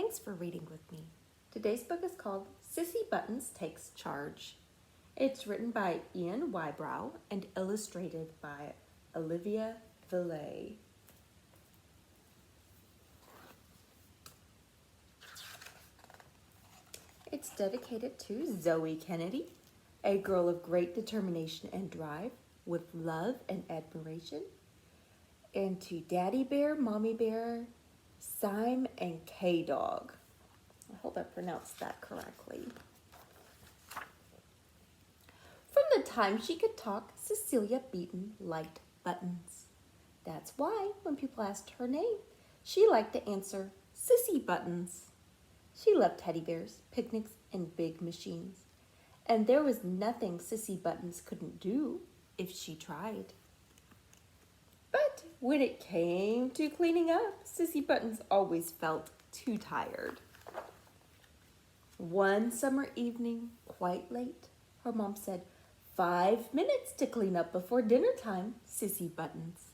Thanks for reading with me. Today's book is called Sissy Buttons Takes Charge. It's written by Ian Whybrow and illustrated by Olivia Villay. It's dedicated to Zoe Kennedy, a girl of great determination and drive, with love and admiration, and to Daddy Bear, Mommy Bear, Sime, and K-Dog. I hope I pronounced that correctly. From the time she could talk, Cecilia Beaton liked buttons. That's why, when people asked her name, she liked to answer Sissy Buttons. She loved teddy bears, picnics, and big machines. And there was nothing Sissy Buttons couldn't do if she tried. But when it came to cleaning up, Sissy Buttons always felt too tired. One summer evening, quite late, her mom said, 5 minutes to clean up before dinner time, Sissy Buttons.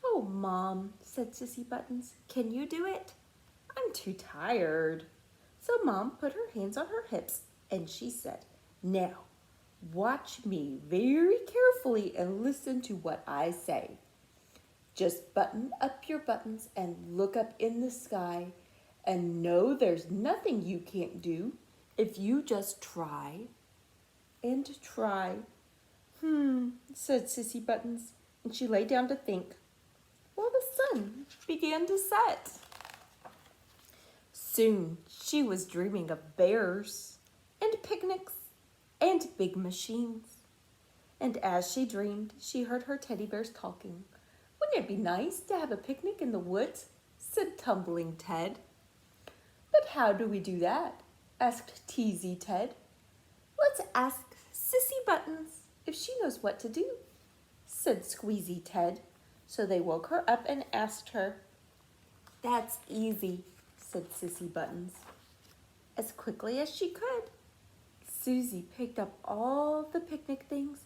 Oh, Mom, said Sissy Buttons, can you do it? I'm too tired. So Mom put her hands on her hips and she said, now, watch me very carefully and listen to what I say. Just button up your buttons and look up in the sky and know there's nothing you can't do if you just try and try. Said Sissy Buttons, and she lay down to think while the sun began to set. Soon she was dreaming of bears and picnics and big machines. And as she dreamed, she heard her teddy bears talking. Wouldn't it be nice to have a picnic in the woods? Said Tumbling Ted. But how do we do that? Asked Teasy Ted. Let's ask Sissy Buttons if she knows what to do, said Squeezy Ted. So they woke her up and asked her. That's easy, said Sissy Buttons. As quickly as she could, Susie picked up all the picnic things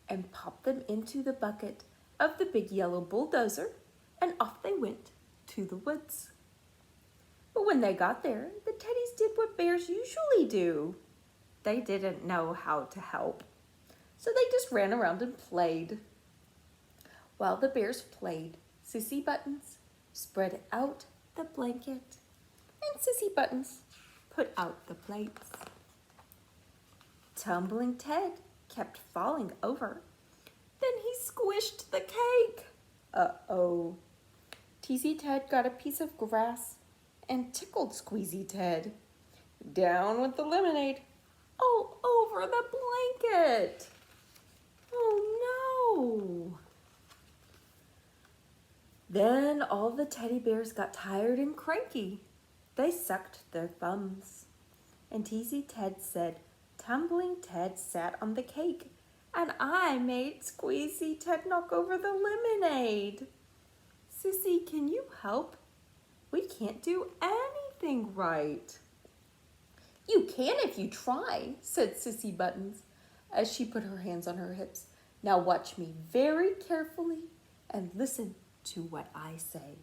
and popped them into the bucket of the big yellow bulldozer, and off they went to the woods. But when they got there, the teddies did what bears usually do. They didn't know how to help, so they just ran around and played. While the bears played, Sissy Buttons spread out the blanket, and Sissy Buttons put out the plates. Tumbling Ted kept falling over. Then he squished the cake. Uh-oh. Teasy Ted got a piece of grass and tickled Squeezy Ted. Down with the lemonade, all over the blanket. Oh no. Then all the teddy bears got tired and cranky. They sucked their thumbs. And Teasy Ted said, Tumbling Ted sat on the cake, and I made Squeezy Ted knock over the lemonade. Sissy, can you help? We can't do anything right. You can if you try, said Sissy Buttons, as she put her hands on her hips. Now watch me very carefully and listen to what I say.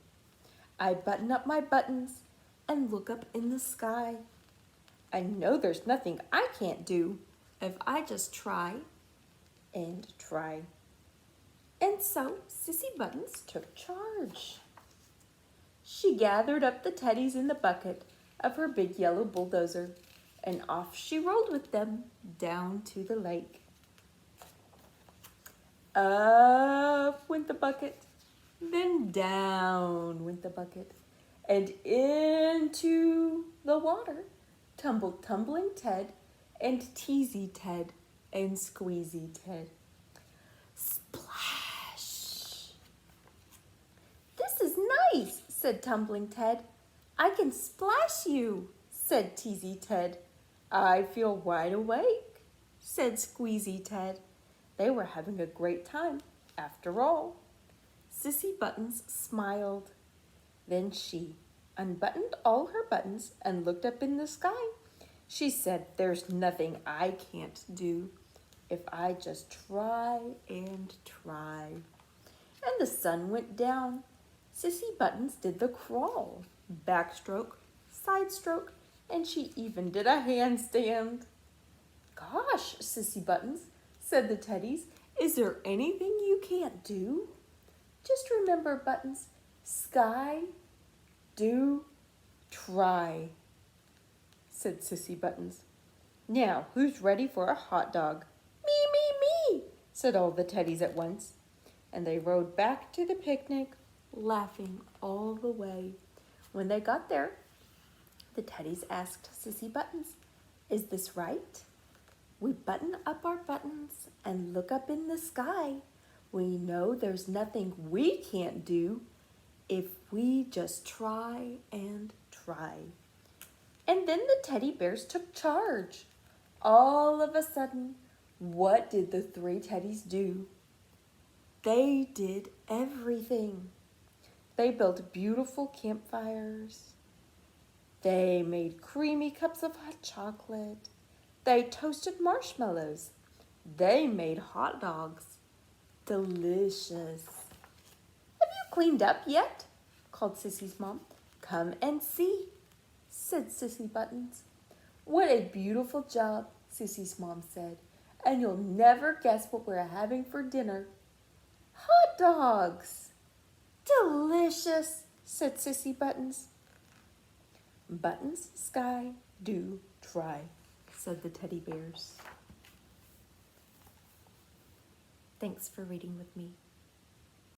I button up my buttons and look up in the sky. I know there's nothing I can't do if I just try and try. And so Sissy Buttons took charge. She gathered up the teddies in the bucket of her big yellow bulldozer, and off she rolled with them down to the lake. Up went the bucket, then down went the bucket, and into the water tumbled Tumbling Ted and Teasy Ted and Squeezy Ted. Splash! This is nice, said Tumbling Ted. I can splash you, said Teasy Ted. I feel wide awake, said Squeezy Ted. They were having a great time, after all. Sissy Buttons smiled. Then she unbuttoned all her buttons and looked up in the sky. She said, there's nothing I can't do if I just try and try. And the sun went down. Sissy Buttons did the crawl. Backstroke, side stroke, and she even did a handstand. Gosh, Sissy Buttons, said the teddies, is there anything you can't do? Just remember, Buttons, sky, do, try, said Sissy Buttons. Now, who's ready for a hot dog? Me, said all the teddies at once. And they rode back to the picnic, laughing all the way. When they got there, the teddies asked Sissy Buttons, is this right? We button up our buttons and look up in the sky. We know there's nothing we can't do if we just try and try. And then the teddy bears took charge. All of a sudden, what did the three teddies do? They did everything. They built beautiful campfires. They made creamy cups of hot chocolate. They toasted marshmallows. They made hot dogs. Delicious. Have you cleaned up yet? Called Sissy's mom. Come and see, said Sissy Buttons. What a beautiful job, Sissy's mom said. And you'll never guess what we're having for dinner. Hot dogs. Delicious, said Sissy Buttons. Buttons, sky, do, try, said the teddy bears. Thanks for reading with me.